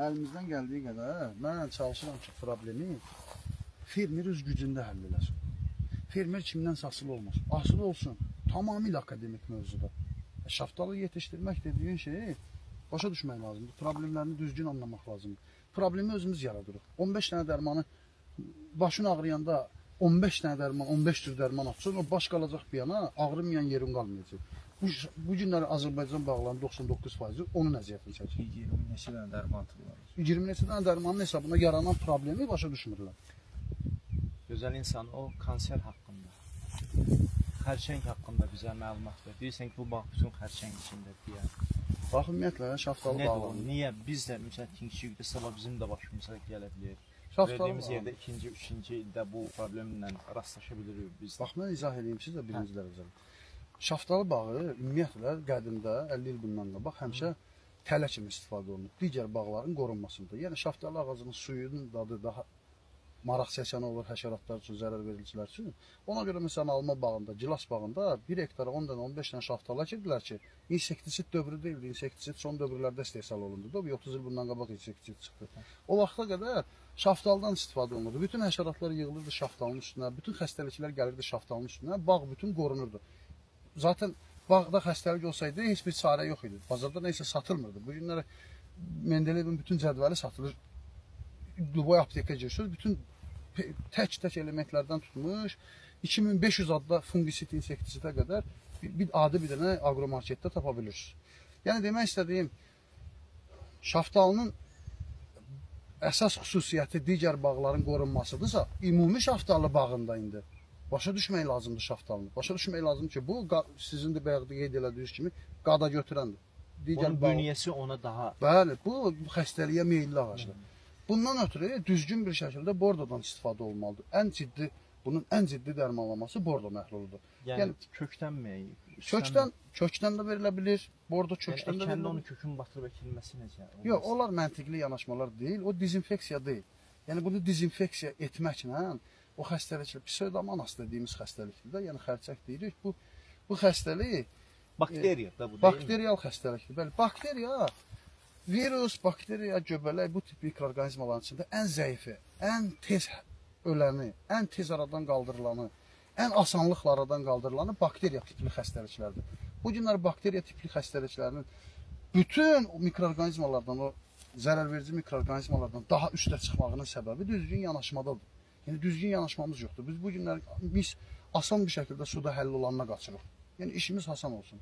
əlimizdən gəldiyi qədər mən çalışıram ki, problemi fermer öz gücündə həll eləsin. Fermer kimdən asılı olmasın? Asılı olsun. Tamamilə akademik mövzuda. Şaftalı yetişdirmək dediyin şeyi başa düşmək lazımdır. Problemlərini düzgün anlamaq lazımdır. Problemi özümüz yaradırıq. 15 dənə dərmanı başın ağrıyanda 15 dənə dərman, 15 tür dərman atsan, o baş qalacaq bir yana, ağrımayan yerin qalmayacaq. Bu günləri Azərbaycan bağlarının 99%-i onun əziyyətini çəkir. 20 neçə dənə dərman atırlar. 20 neçə dənə dərmanın hesabına yaranan problemi başa düşmürlər. Gözəl insan o konser haqqında, xərçəng haqqında bizə məlumat ver. Deyirsən ki, bu bağ bütün xərçəng içindədir deyə. Bax, ümumiyyətlə, şaftalı bağlanır. Niyə biz də, məsələn, tinçilikdə sabah bizim də başımıza gələ bilər? Verdiyimiz yerdə ikinci, üçüncü ildə bu problemlə rastlaşa bilirik biz. Bax, mən izah edeyim sizə birinci dərəcədə. Şaftalı bağı ümumiyyətlə qədimdə 50 il bundan qabaq həmişə tələ kimi istifadə olunur. Digər bağların qorunmasında. Yəni şaftalı ağacının suyunun dadı daha maraq çəkən olur həşəratlar üçün, zərər vericilər üçün. Ona görə məsələn alma bağında, gilas bağında 1 hektara 10 dənə, 15 dənə şaftalı əkirdilər ki, insektisit dövrü deyildi. İnsektisit son dövrlərdə istehsal olundu. 30 il bundan qabaq insektisit çıxdı. O vaxta qədər şaftaldan istifadə olunurdu. Bütün həşəratlar yığılırdı şaftalının üstünə, bütün xəstəliklər gəlirdi şaftalının üstünə, bağ bütün qorunurdu. Zaten bağda xəstəlik olsaydı heç bir çarə yox idi. Bazarda nəysə satılmırdı. Bu günləri Mendeleyevin bütün cədvəli satılır. Duboy aptekə girirsiniz, bütün tək elementlərdən tutmuş 2500 adda fungisit, insektisitə qədər bir adi bir dənə agromarketdə tapa bilirsiniz. Yəni demək istədiyim, şaftalının əsas xüsusiyyəti digər bağların qorunmasıdırsa, ümumi şaftalı bağında indi başa düşmək lazımdır şaftalını. Başa düşmək lazımdır ki, bu sizin də bayaqda qeyd elədiyiniz kimi qada götürəndir. Onun bünyəsi ona daha... Bəli, bu xəstəliyə meyilli ağacdır. Bundan ötürü düzgün bir şəkildə bordodan istifadə olmalıdır. Bunun ən ciddi dərmanlaması bordo məhluludur. Yəni kökdənmi? Kökdən də verilə bilir. Bordo kökdən də verilə bilir. Onun kökün batırıb əkilməsi necə? Yox, onlar məntiqli yanaşmalar deyil, o dezinfeksiya deyil. Yəni bunu dezinfeksiya etməklə o xəstəliklər, pseudomonas dediyimiz xəstəlikdir də, yəni xərçək deyirik. Bu xəstəlik bakteriya da bu deyil. Bakteriyal xəstəlikdir. Bəli, bakteriya, virus, bakteriya, göbələk bu tip mikroorqanizmaların içində ən zəifi, ən tez öləni, ən tez aradan qaldırılanı, ən asanlıqla aradan qaldırılanı bakteriya tipli xəstəliklərdir. Bu günlər bakteriya tipli xəstəliklərinin bütün o mikroorqanizmalardan, o zərərverici mikroorqanizmalardan daha üstə çıxmağının səbəbi düzgün yanaşmadadır. Yəni düzgün yanaşmamız yoxdur. Biz bu günlər asan bir şəkildə suda həll olanına qaçırıq. Yəni işimiz asan olsun.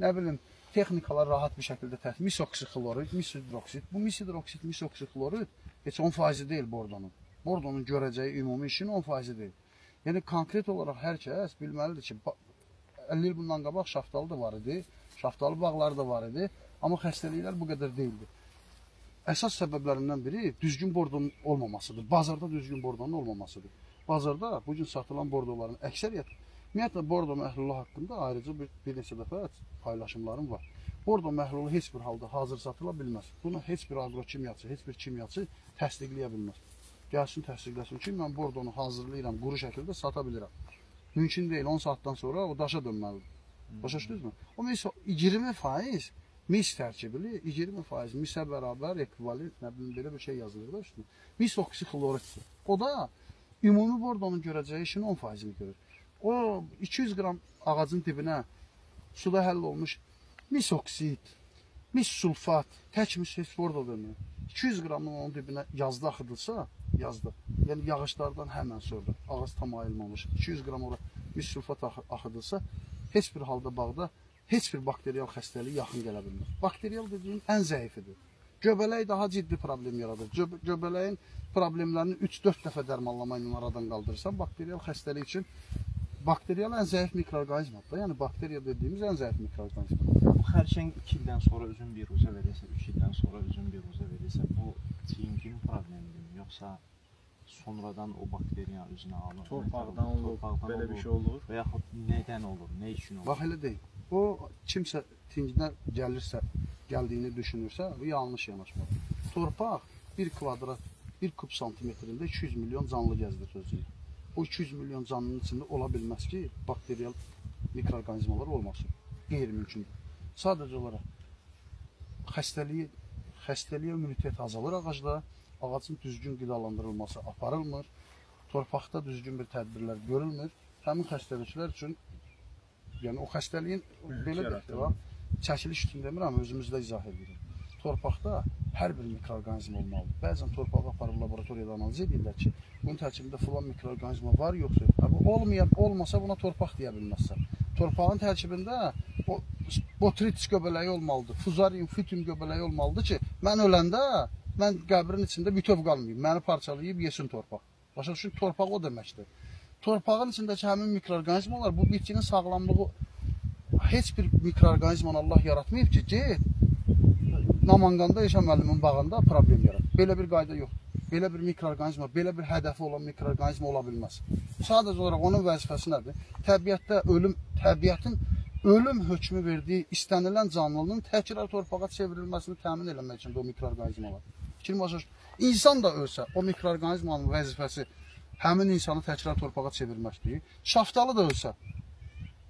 Nə bilim, texnikalar rahat bir şəkildə misoksixlorid, misidroksit. Bu misidroksit, misoksixlorid heç 10% deyil bordonun. Bordonun görəcəyi ümumi işin 10% deyil. Yəni konkret olaraq hər kəs bilməlidir ki, 50 il bundan qabaq şaftalı da var idi, şaftalı bağları da var idi, amma xəstəliklər bu qədər deyildi. Əsas səbəblərindən biri düzgün bordonun olmamasıdır. Bazarda düzgün bordonun olmamasıdır. Bazarda bugün satılan bordoların əksəriyyəti, ümumiyyətlə bordo məhlulu haqqında ayrıca bir neçə dəfə paylaşımlarım var. Bordo məhlulu heç bir halda hazır satıla bilməz. Bunu heç bir agrokimyaçı, heç bir kimyaçı təsdiqləyə bilməz. Gəlsin təsdiqləsin ki, mən bordonu hazırlayıram, quru şəkildə sata bilirəm. Mümkün deyil, 10 saatdan sonra o daşa dönməlidir. Başa düşdünüzmü? O 20% mis tərkibli, 20% misə bərabər ekvivalent, nə bilim, belə bir şey yazılır da üstünə. Misoksixloriddir. O da ümumi bordonun görəcəyi işin 10%-ni görür. O 200 qram ağacın dibinə suda həll olmuş misoksit, missulfat, tək mis bordo vermir. 200 qramın onun dibinə yazda axıdılsa, yazda, yəni yağışlardan həmən sonra ağac tam ayılmamış, 200 qram ora missulfat axıdılsa, heç bir halda bağda heç bir bakteriyal xəstəliyi yaxın gələ bilmir. Bakteriyal dediyim ən zəifidir. Göbələk daha ciddi problem yaradır. Göbələyin problemlərini 3-4 dəfə dərmanlama ilə aradan qaldırırsan, bakteriyal xəstəlik üçün bakteriyal ən zəif mikroorqanizmadır da, yəni bakteriya dediyimiz ən zəif mikroorqanizmadır. Bu xərçəng 2 ildən sonra özün bir uzə verirsə, 3 ildən sonra özün bir uzə verirsə, bu tingin problemidir, yoxsa sonradan o bakteriya özünə alır? Torpaqdan olur, belə bir şey olur. Və yaxud nədən olur, nə üçün olur? Bax, elə deyil. O, kimsə tinginə gəlirsə, gəldiyini düşünürsə, bu yanlış yanaşmadır. Torpaq 1 kvadrat, 1 kub santimetrində 200 milyon canlı gəzdirir özünü. O 200 milyon canlının içində ola bilməz ki, bakteriyal mikroorqanizmalar olmasın. Qeyri-mümkündür. Sadəcə olaraq xəstəliyi xəstəliyə immunitet azalır ağacda, ağacın düzgün qidalandırılması aparılmır, torpaqda düzgün bir tədbirlər görülmür. Həmin xəstəliklər üçün, yəni o xəstəliyin belə bir çəkiliş üçün demirəm, özümüzdə izah edirəm. Torpaqda hər bir mikroorqanizm olmalıdır. Bəzən torpağı aparıb laboratoriyada analiz edirlər ki, bunun tərkibində filan mikroorqanizma var, yoxdur. Olmasa buna torpaq deyə bilməzsən. Torpağın tərkibində o botritis göbələyi olmalıdır, fuzarium, fitium göbələyi olmalıdır ki, mən öləndə, mən qəbrin içində bütöv qalmayayım, məni parçalayıb yesin torpaq. Başa düşün, torpaq o deməkdir. Torpağın içindəki həmin mikroorqanizmalar, bu bitkinin sağlamlığı, heç bir mikroorqanizmanı Allah yaratmayıb ki, get, Namanqanda Eşən müəllimin bağında problem yarat. Belə bir qayda yoxdur. Belə bir mikroorqanizma, belə bir hədəfi olan mikroorqanizma ola bilməz. Sadəcə olaraq onun vəzifəsi nədir? Təbiətdə təbiətin ölüm hökmü verdiyi istənilən canlının təkrar torpağa çevrilməsini təmin etmək üçün o mikroorqanizmalar. Fikrim başa düşür. İnsan da ölsə, o mikroorqanizmanın vəzifəsi həmin insanı təkrar torpağa çevirməkdir. Şaftalı da ölsə,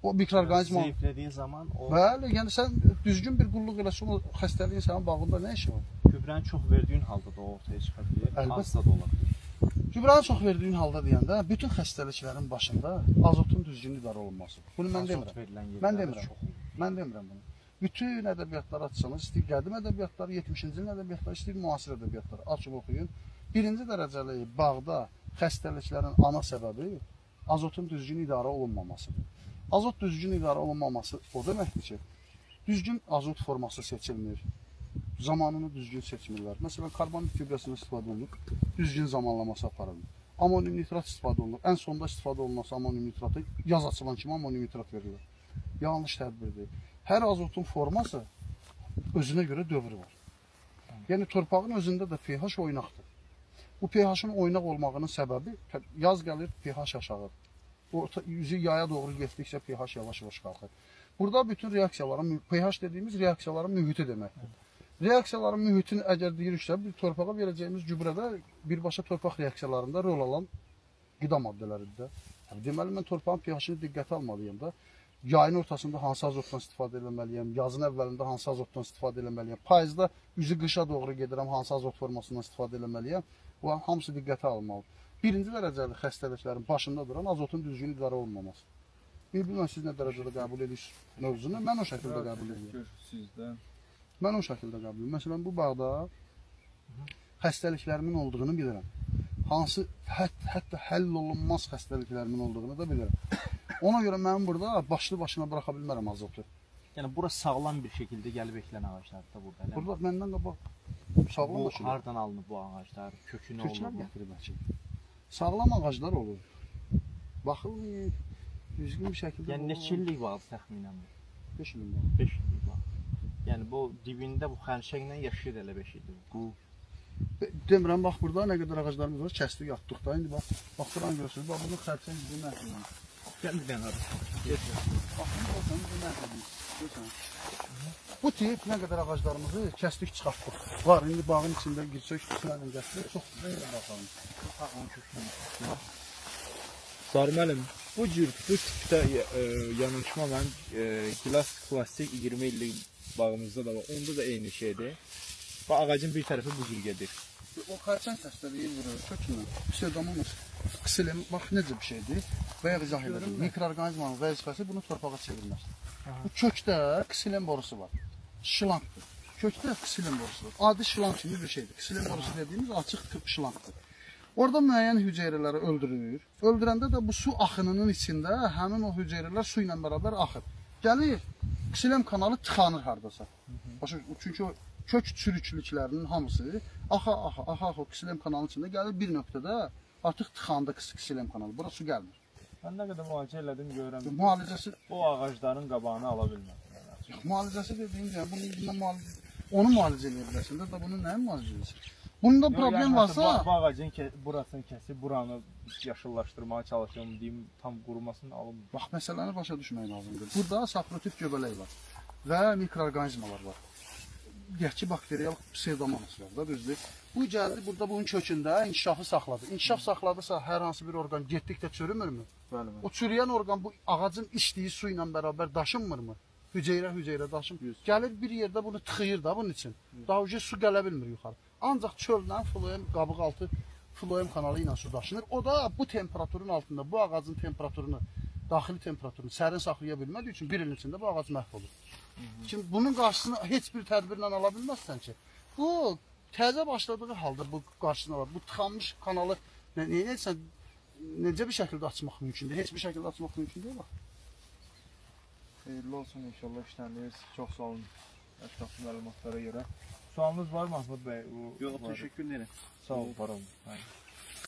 o mikroorqanizma zəiflədiyi zaman o bəli, yəni sən düzgün bir qulluq eləsən, o xəstəliyin sənin bağında nə işi var? gübrəni çox verdiyin halda da o ortaya çıxa bilər, az da ola bilər. Gübrəni çox verdiyin halda deyəndə, bütün xəstəliklərin başında azotun düzgün idarə olunmasıdır. Bunu mən demirəm. Mən demirəm bunu. Bütün ədəbiyyatları açsanız, istəyir qədim ədəbiyyatları, 70-ci ilin ədəbiyyatları, istəyir müasir ədəbiyyatları açıb oxuyun. Birinci dərəcəli bağda xəstəliklərin ana səbəbi azotun düzgün idarə olunmamasıdır. Azot düzgün idarə olunmaması o deməkdir ki, düzgün azot forması seçilmir, zamanını düzgün seçmirlər. Məsələn, karbonat fibrəsindən istifadə olunur, düzgün zamanlaması aparılır. Amonium nitrat istifadə olunur, ən sonda istifadə olunması amonium nitratı yaz açılan kimi amonium nitrat verilir. Yanlış tədbirdir. Hər azotun forması özünə görə dövrü var. Yəni torpağın özündə də pH oynaqdır. Bu pH-ın oynaq olmağının səbəbi yaz gəlir, pH aşağıdır. Yüzü yaya doğru getdikcə pH yavaş-yavaş qalxır. Burada bütün reaksiyaların, pH dediyimiz reaksiyaların mühiti deməkdir. Reaksiyaların mühitini əgər deyiriksə, bir torpağa verəcəyimiz gübrədə birbaşa torpaq reaksiyalarında rol alan qida maddələridir. Deməli, mən torpağın pH-ini diqqətə almalıyım da. Yayın ortasında hansı azotdan istifadə etməliyəm, yazın əvvəlində hansı azotdan istifadə etməliyəm, payızda üzü qışa doğru gedirəm, hansı azot formasından istifadə etməliyəm, bu hamısı diqqətə alınmalıdır. Birinci dərəcəli xəstəliklərin başında duran azotun düzgün idarə olunmaması. Bilməm, siz nə dərəcədə qəbul edirsiniz mövzunu, mən o şəkildə qəbul edirəm. Mən o şəkildə qəbul edirəm. Məsələn, bu bağda xəstəliklərimin olduğunu bilirəm. Hansı, hətta həll olunmaz xəstəliklərimin olduğunu da bilirəm. Ona görə mən burada başlı başına buraxa bilmərəm azotu. Yəni, bura sağlam bir şəkildə gəlib eklən ağaclardır da burada. Burada məndən qabaq sağlam bu hardan alınıb bu ağaclar, kökünü olur? Köklər gətirib əkib. Sağlam ağaclar olur. Baxılmayın, düzgün bir şəkildə. Yəni, neçə illik bağlı təxminən bu? 5 illik bağlı. 5 illik bağlı. Yəni, bu dibində bu xərçəklə yaşayır elə 5 illik. Demirəm, bax burada nə qədər ağaclarımız var, kəsdik, atdıq da. İndi bax buranı görürsünüz, bax bunun xərçək bu məhvədir. Gəl bir dənə abi. Baxın, bu məhvədir. Bu tip nə qədər ağaclarımızı kəsdik, çıxartdıq. Var, indi bağın içində girsək, sürənin gətirir, çox belə baxalım. Sarı müəllim, bu tipdə yanaşma mən Gilas Klassik 20 illik bağımızda da var. Onda da eyni şeydir. Bu ağacın bir tərəfi bu cür gedir. O xərçəng xəstəliyi vurur, kökünü. Pseudomonas ksilem, bax necə bir şeydir. Bayaq izah edirəm. Mikroorqanizmanın vəzifəsi bunu torpağa çevirmək. Bu kökdə ksilem borusu var. Şlankdır. Kökdə ksilem borusudur. Adi şlank kimi bir şeydir. Ksilem borusu dediyimiz açıq şlankdır. Orada müəyyən hüceyrələri öldürür. Öldürəndə də bu su axınının içində həmin o hüceyrələr su ilə bərabər axır. Gəlir, ksilem kanalı tıxanır hardasa. Çünki o kök çürüklüklərinin hamısı axa ksilem kanalının içində gəlir bir nöqtədə artıq tıxandı ksilem kanalı. Bura su gəlmir. Mən nə qədər müalicə elədim görürəm. Müalicəsi o ağacların qabağını ala bilmədim. Müalicəsi dediyim onu müalicə edə bilərsən də bunun nəyin müalicəsi? Bunda problem varsa bu ağacın burasını kəsib buranı yaşıllaşdırmağa çalışıyorum deyim, tam qurumasını alım. Bax, məsələni başa düşmək lazımdır. Burada saprotit göbələk var və mikroorqanizmalar var. Deyək ki, bakteriyal pseudomonas var da, düzdür. Bu gəldi, burada bunun kökündə inkişafı saxladı. İnkişaf saxladısa hər hansı bir orqan getdikdə çürümürmü? Bəli. O çürüyən orqan bu ağacın içdiyi su ilə bərabər daşınmırmı? hüceyrə daşım gəlir bir yerdə bunu tıxıyır da bunun için. Daha önce su gələ bilmir yuxarı. Ancaq çöldən floem qabıq altı floem kanalı ilə su daşınır. O da bu temperaturun altında bu ağacın temperaturunu, daxili temperaturunu sərin saxlaya bilmədiyi üçün bir ilin içində bu ağac məhv olur. Şimdi bunun qarşısını heç bir tədbirlə ala bilməzsən ki. Bu təzə başladığı halda bu qarşısını alır. Bu tıxanmış kanalı necə bir şəkildə açmaq mümkündür? Heç bir şəkildə açmaq mümkün deyil. Xeyirli olsun inşallah işləriniz. Çox sağ olun. Ətraflı məlumatlara görə. Sualınız var mı Mahmud bəy? Yox, təşəkkür edirəm. Sağ olun, var olun.